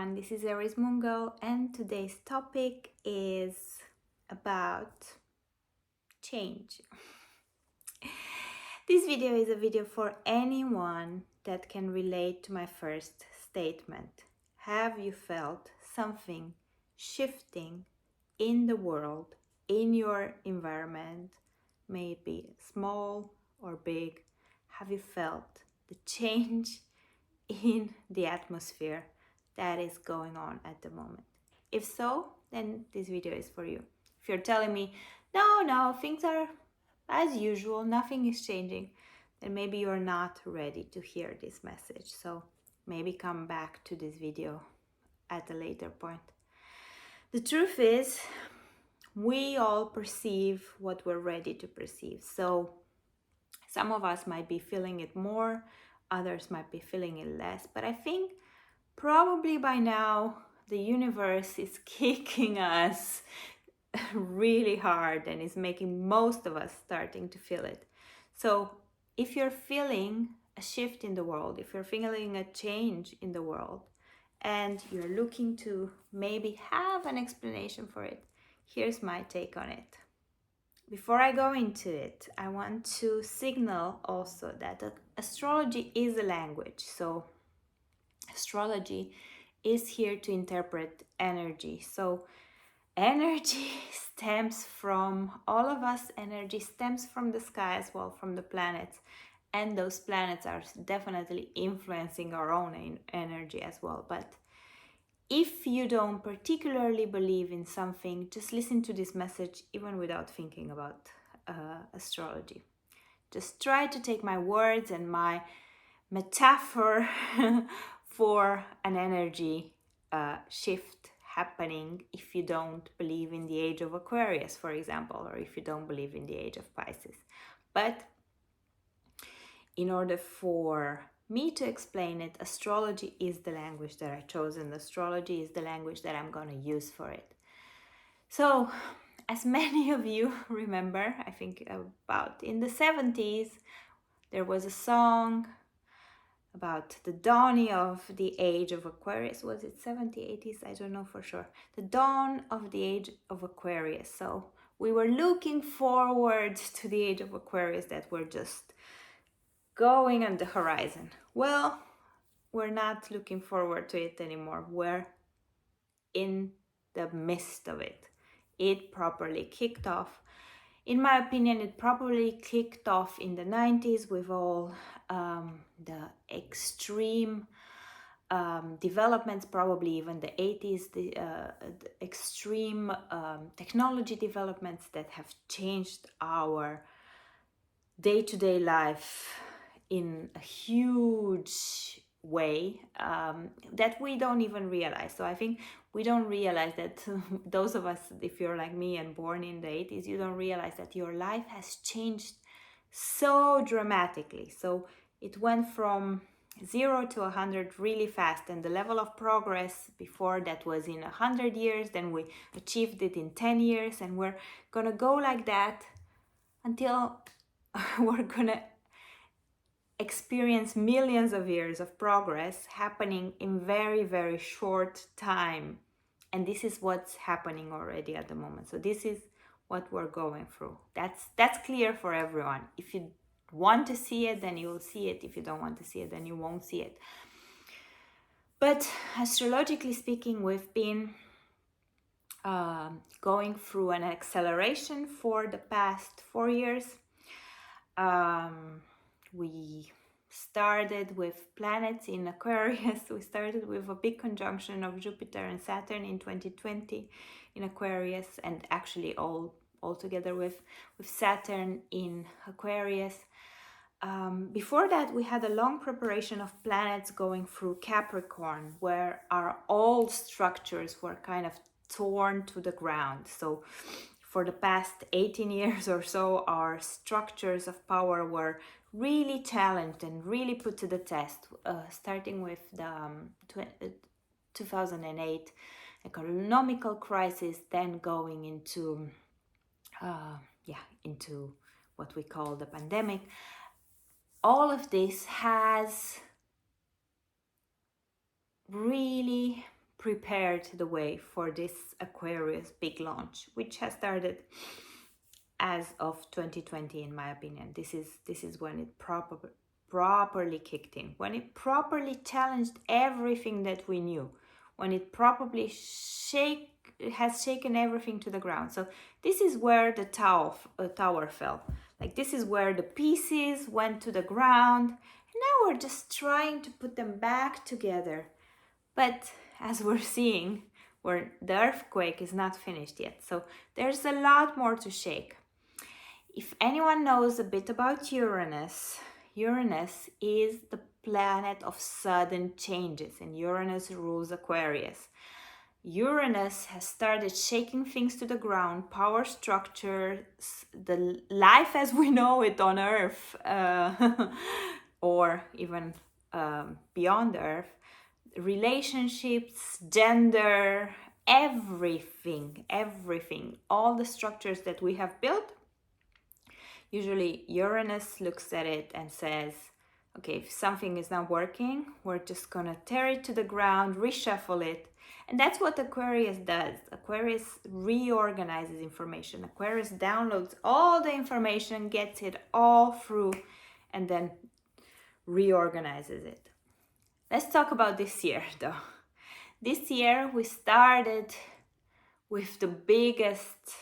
everyone, this is Aries Moon Girl, and today's topic is about change. This video is a video for anyone that can relate to my first statement. Have you felt something shifting in the world, in your environment, maybe small or big? Have you felt the change in the atmosphere that is going on at the moment? If so, then this video is for you. If you're telling me, no, things are as usual, nothing is changing, then maybe you're not ready to hear this message. So maybe come back to this video at a later point. The truth is, we all perceive what we're ready to perceive. So some of us might be feeling it more, others might be feeling it less, but I think probably by now the universe is kicking us really hard and is making most of us starting to feel it. So if you're feeling a shift in the world, if you're feeling a change in the world, and you're looking to maybe have an explanation for it, here's my take on it. Before I go into it, I want to signal also that astrology is a language. So astrology is here to interpret energy. So energy stems from all of us. Energy stems from the sky as well, from the planets. And those planets are definitely influencing our own energy as well. But if you don't particularly believe in something, just listen to this message even without thinking about astrology. Just try to take my words and my metaphor for an energy shift happening if you don't believe in the age of Aquarius, for example, or if you don't believe in the age of Pisces. But in order for me to explain it, astrology is the language that I chose, and astrology is the language that I'm going to use for it. So, as many of you remember, I think about in the 70s, there was a song about the dawning of the age of Aquarius. Was it 70s, 80s? I don't know for sure. The dawn of the age of Aquarius. So we were looking forward to the age of Aquarius that were just going on the horizon. Well, we're not looking forward to it anymore. We're in the midst of it. It properly kicked off. In my opinion, it probably kicked off in the 90s with all the extreme developments, probably even the 80s, the extreme technology developments that have changed our day-to-day life in a huge way that we don't even realize. So I think we don't realize that those of us, if you're like me and born in the 80s, you don't realize that your life has changed so dramatically. So it went from 0 to 100 really fast, and the level of progress before that was in 100 years, then we achieved it in 10 years, and we're gonna go like that until we're gonna experience millions of years of progress happening in very, very short time. And this is what's happening already at the moment. So this is what we're going through. That's clear for everyone. If you want to see it, then you'll see it. If you don't want to see it, then you won't see it. But astrologically speaking, we've been going through an acceleration for the past 4 years. We started with planets in Aquarius. We started with a big conjunction of Jupiter and Saturn in 2020 in Aquarius, and actually all together with Saturn in Aquarius. Before that, we had a long preparation of planets going through Capricorn, where our old structures were kind of torn to the ground. So for the past 18 years or so, our structures of power were really challenged and really put to the test, starting with the 2008 economical crisis, then going into what we call the pandemic. All of this has really prepared the way for this Aquarius big launch, which has started as of 2020, in my opinion. This is when it properly kicked in, when it properly challenged everything that we knew, when it properly has shaken everything to the ground. So this is where the tower fell. Like, this is where the pieces went to the ground, and now we're just trying to put them back together. But as we're seeing, the earthquake is not finished yet. So there's a lot more to shake. If anyone knows a bit about Uranus, Uranus is the planet of sudden changes, and Uranus rules Aquarius. Uranus has started shaking things to the ground, power structures, the life as we know it on Earth, or even beyond Earth, relationships, gender, everything, all the structures that we have built. Usually Uranus looks at it and says, okay, if something is not working, we're just gonna tear it to the ground, reshuffle it. And that's what Aquarius does. Aquarius reorganizes information. Aquarius downloads all the information, gets it all through, and then reorganizes it. Let's talk about this year, though. This year we started with the biggest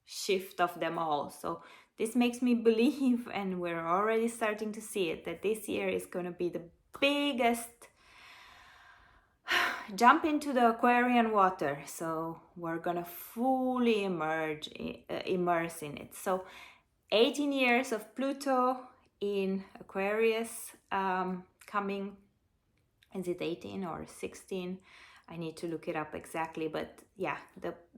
shift of them all. So this makes me believe, and we're already starting to see it, that this year is going to be the biggest jump into the Aquarian water. So we're going to fully immerse in it. So 18 years of Pluto in Aquarius coming. Is it 18 or 16? I need to look it up exactly, but yeah,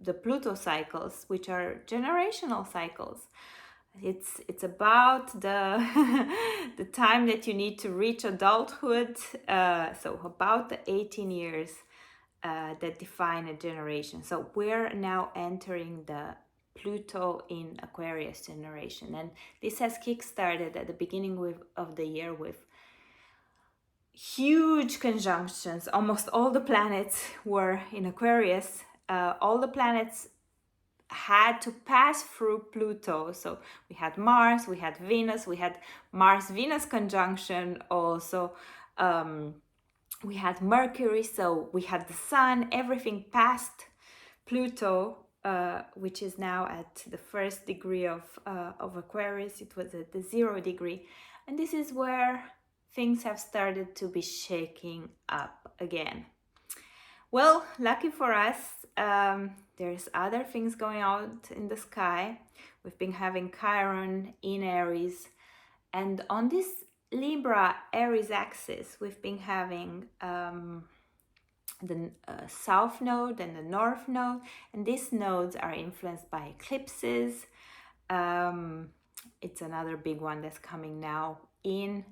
the Pluto cycles, which are generational cycles, it's about the the time that you need to reach adulthood. So about the 18 years that define a generation. So we're now entering the Pluto in Aquarius generation, and this has kickstarted at the beginning of the year with huge conjunctions. Almost all the planets were in Aquarius. All the planets had to pass through Pluto. So we had Mars, we had Venus, we had Mars-Venus conjunction also. We had Mercury, so we had the Sun. Everything passed Pluto, which is now at the first degree of Aquarius. It was at the 0 degree. And this is where things have started to be shaking up again. Well, lucky for us, there's other things going out in the sky. We've been having Chiron in Aries, and on this Libra-Aries axis, we've been having the South Node and the North Node, and these nodes are influenced by eclipses. It's another big one that's coming now in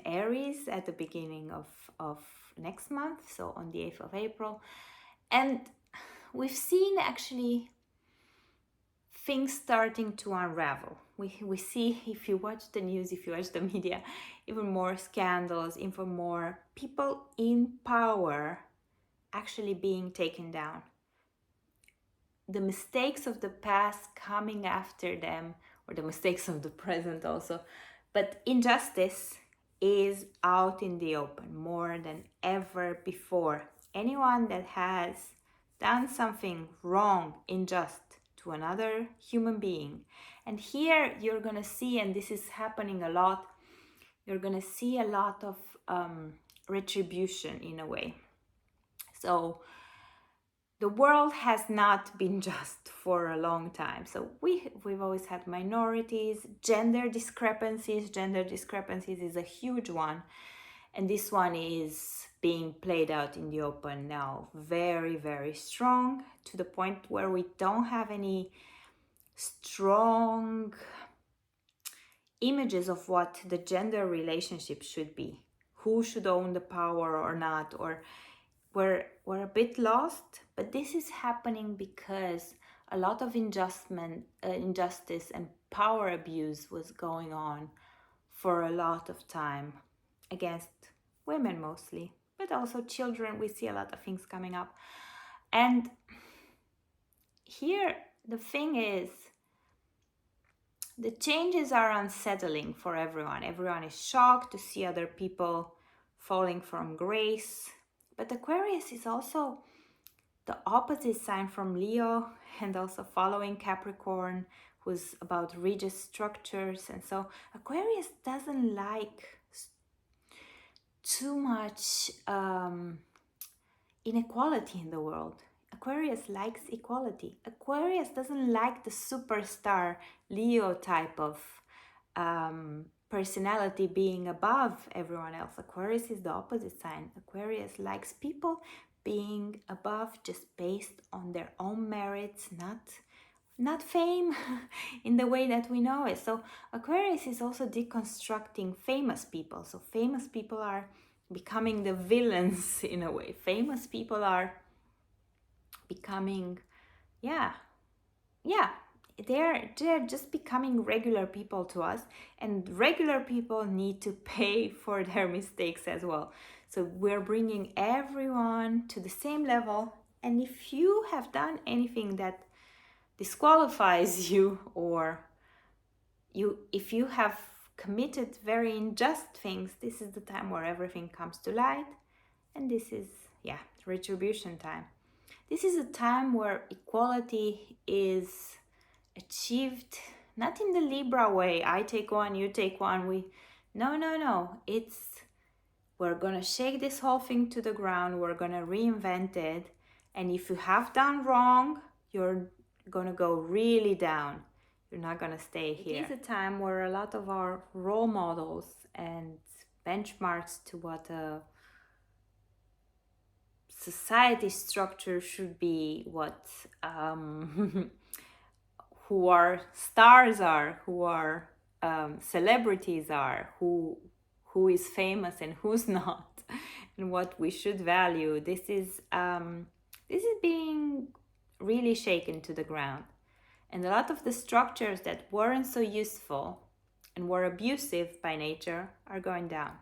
Aries at the beginning of next month, so on the 8th of April. And we've seen actually things starting to unravel. We see, if you watch the news, if you watch the media, even more scandals, even more people in power actually being taken down. The mistakes of the past coming after them, or the mistakes of the present also. But injustice is out in the open more than ever before. Anyone that has done something wrong, unjust to another human being. And here you're going to see, and this is happening a lot, you're going to see a lot of retribution in a way. So the world has not been just for a long time. So we've always had minorities, gender discrepancies. Gender discrepancies is a huge one. And this one is being played out in the open now, very, very strong, to the point where we don't have any strong images of what the gender relationship should be. Who should own the power or not, or we're a bit lost. But this is happening because a lot of injustice and power abuse was going on for a lot of time against women mostly. but also children. We see a lot of things coming up. And here, the thing is, the changes are unsettling for everyone. Everyone is shocked to see other people falling from grace. But Aquarius is also the opposite sign from Leo, and also following Capricorn, who's about rigid structures. And so Aquarius doesn't like too much inequality in the world. Aquarius likes equality. Aquarius doesn't like the superstar Leo type of personality being above everyone else. Aquarius is the opposite sign. Aquarius likes people being above just based on their own merits, not fame in the way that we know it. So Aquarius is also deconstructing famous people. So famous people are becoming the villains in a way. Famous people are becoming, they're just becoming regular people to us, and regular people need to pay for their mistakes as well. So we're bringing everyone to the same level, and if you have done anything that disqualifies you, or if you have committed very unjust things, this is the time where everything comes to light, and this is retribution time. This is a time where equality is achieved, not in the Libra way, I take one, you take one, no, it's we're gonna shake this whole thing to the ground, we're gonna reinvent it, and if you have done wrong, you're gonna go really down. You're not gonna stay here. It is a time where a lot of our role models and benchmarks to what a society structure should be, what who our stars are, who our celebrities are, who is famous and who's not, and what we should value. This is being really shaken to the ground, and a lot of the structures that weren't so useful and were abusive by nature are going down.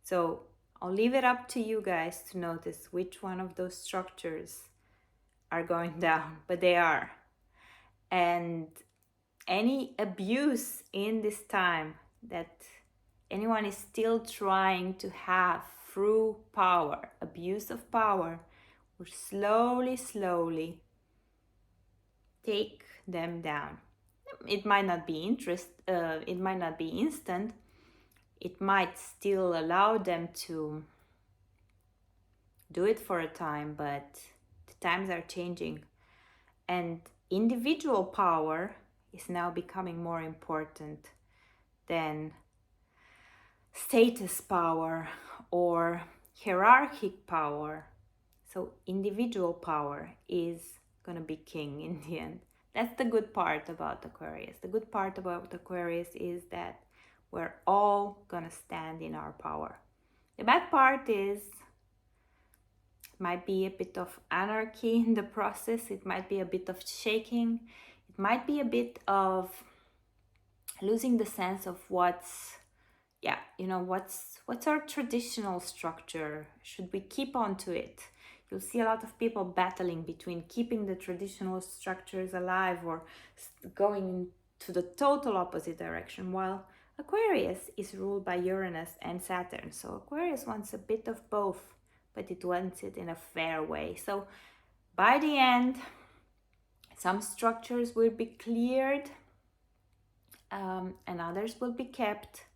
So I'll leave it up to you guys to notice which one of those structures are going down, but they are. And any abuse in this time that anyone is still trying to have through power, abuse of power, will slowly take them down. It might not be instant. It might still allow them to do it for a time, but the times are changing, and individual power is now becoming more important than status power or hierarchic power. So individual power is going to be king in the end. That's the good part about Aquarius. The good part about Aquarius is that we're all going to stand in our power. The bad part is it might be a bit of anarchy in the process. It might be a bit of shaking. It might be a bit of losing the sense of what's our traditional structure. Should we keep on to it? You'll see a lot of people battling between keeping the traditional structures alive or going to the total opposite direction, while Aquarius is ruled by Uranus and Saturn. So Aquarius wants a bit of both, but it wants it in a fair way. So by the end, some structures will be cleared and others will be kept,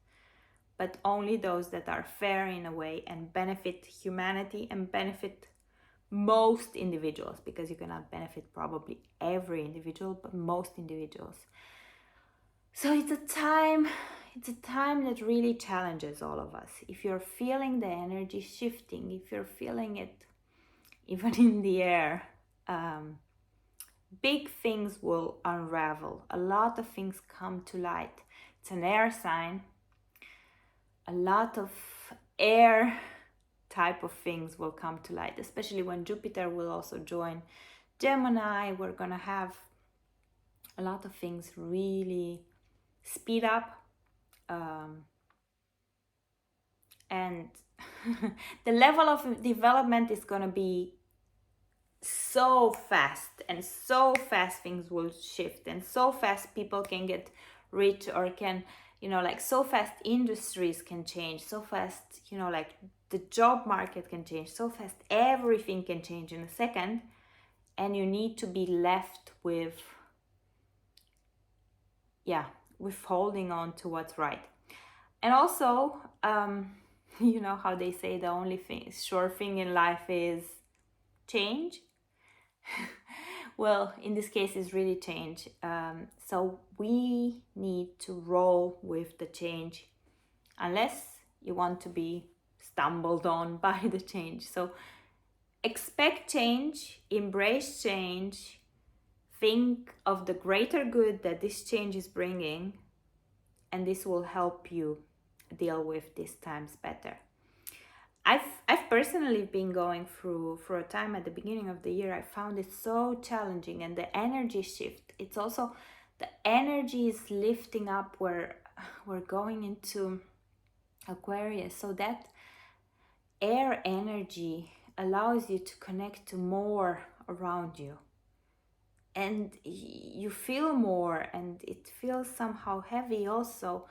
but only those that are fair in a way and benefit humanity and benefit most individuals, because you cannot benefit probably every individual, but most individuals. So it's a time that really challenges all of us. If you're feeling the energy shifting, if you're feeling it even in the air, big things will unravel. A lot of things come to light. It's an air sign. A lot of air type of things will come to light, especially when Jupiter will also join Gemini. We're gonna have a lot of things really speed up, and the level of development is going to be so fast, and so fast things will shift, and so fast people can get rich, or can, like, so fast industries can change, so fast, like, the job market can change so fast, everything can change in a second, and you need to be left with holding on to what's right. And also, you know how they say the only sure thing in life is change. Well, in this case, it's really change. So we need to roll with the change, unless you want to be stumbled on by the change. So expect change, embrace change, think of the greater good that this change is bringing, and this will help you deal with these times better. I've personally been going through, for a time at the beginning of the year, I found it so challenging, and the energy shift, it's also, the energy is lifting up where we're going into Aquarius, so that air energy allows you to connect to more around you, and you feel more, and it feels somehow heavy also.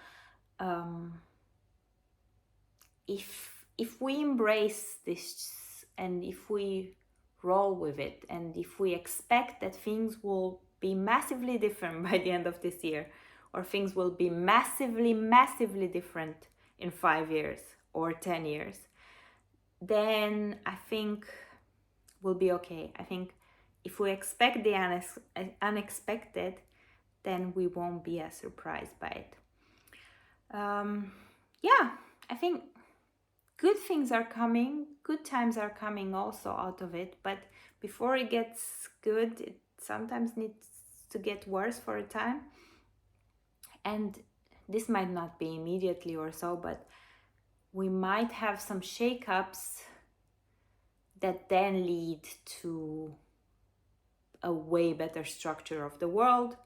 If we embrace this, and if we roll with it, and if we expect that things will be massively different by the end of this year, or things will be massively different in 5 years or 10 years, then I think we'll be okay. I think if we expect the unexpected, then we won't be as surprised by it. I think good things are coming, good times are coming also out of it, but before it gets good, it sometimes needs to get worse for a time. And this might not be immediately or so, but we might have some shakeups that then lead to a way better structure of the world,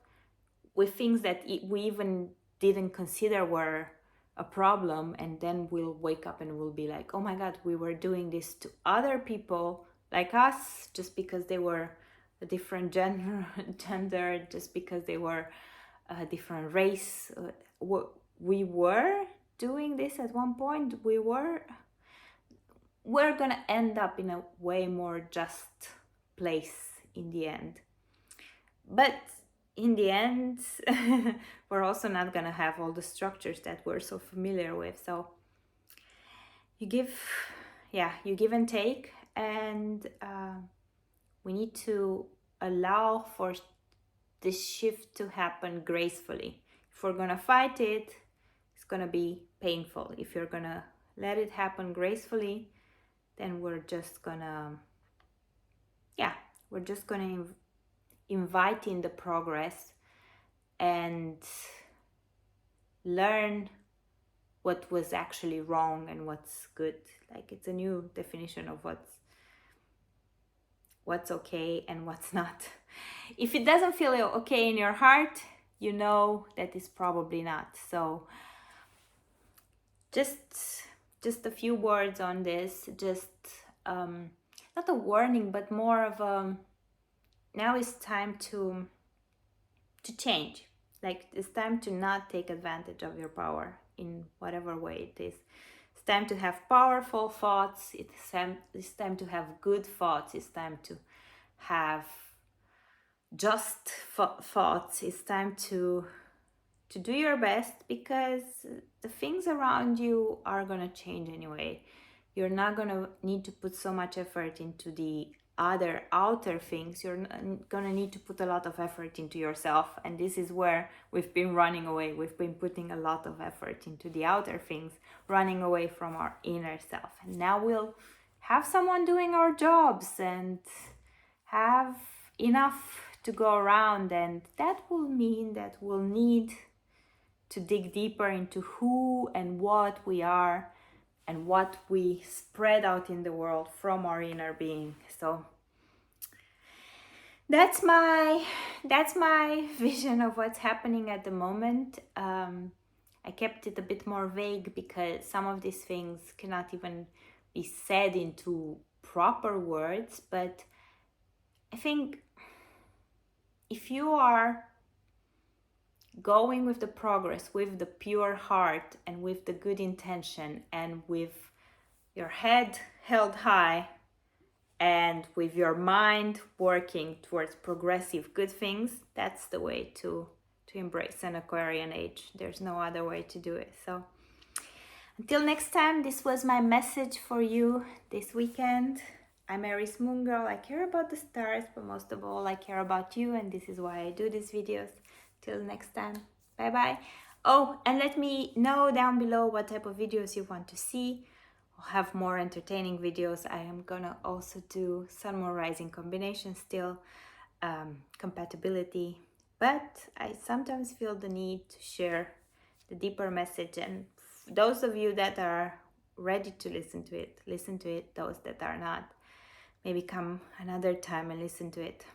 with things that we even didn't consider were a problem, and then we'll wake up and we'll be like, oh my god, we were doing this to other people like us just because they were a different gender, just because they were a different race. We were doing this at one point. We're gonna end up in a way more just place in the end. But in the end, we're also not gonna have all the structures that we're so familiar with. So you give and take, and we need to allow for this shift to happen gracefully. If we're gonna fight it, it's gonna be painful. If you're gonna let it happen gracefully, then we're just gonna invite in the progress and learn what was actually wrong and what's good. Like, it's a new definition of what's okay and what's not. If it doesn't feel okay in your heart, you know that it's probably not. So just a few words on this, just not a warning, but more of a, now it's time to change. Like, it's time to not take advantage of your power in whatever way it is. It's time to have powerful thoughts. It's time to have good thoughts. It's time to have just thoughts. It's time to do your best, because the things around you are going to change anyway. You're not going to need to put so much effort into the other outer things. You're going to need to put a lot of effort into yourself, and this is where we've been running away. We've been putting a lot of effort into the outer things, running away from our inner self, and now we'll have someone doing our jobs and have enough to go around, and that will mean that we'll need to dig deeper into who and what we are and what we spread out in the world from our inner being. So that's my vision of what's happening at the moment. I kept it a bit more vague because some of these things cannot even be said into proper words, but I think if you are going with the progress, with the pure heart and with the good intention and with your head held high and with your mind working towards progressive good things, that's the way to embrace an Aquarian age. There's no other way to do it. So until next time, this was my message for you this weekend. I'm Aries Moon Girl. I care about the stars, but most of all, I care about you, and this is why I do these videos. Till next time, bye bye. Oh, and let me know down below what type of videos you want to see. I'll have more entertaining videos. I am gonna also do Sun Moon Rising combination still, compatibility, but I sometimes feel the need to share the deeper message, and those of you that are ready to listen to it. Those that are not, maybe come another time and listen to it.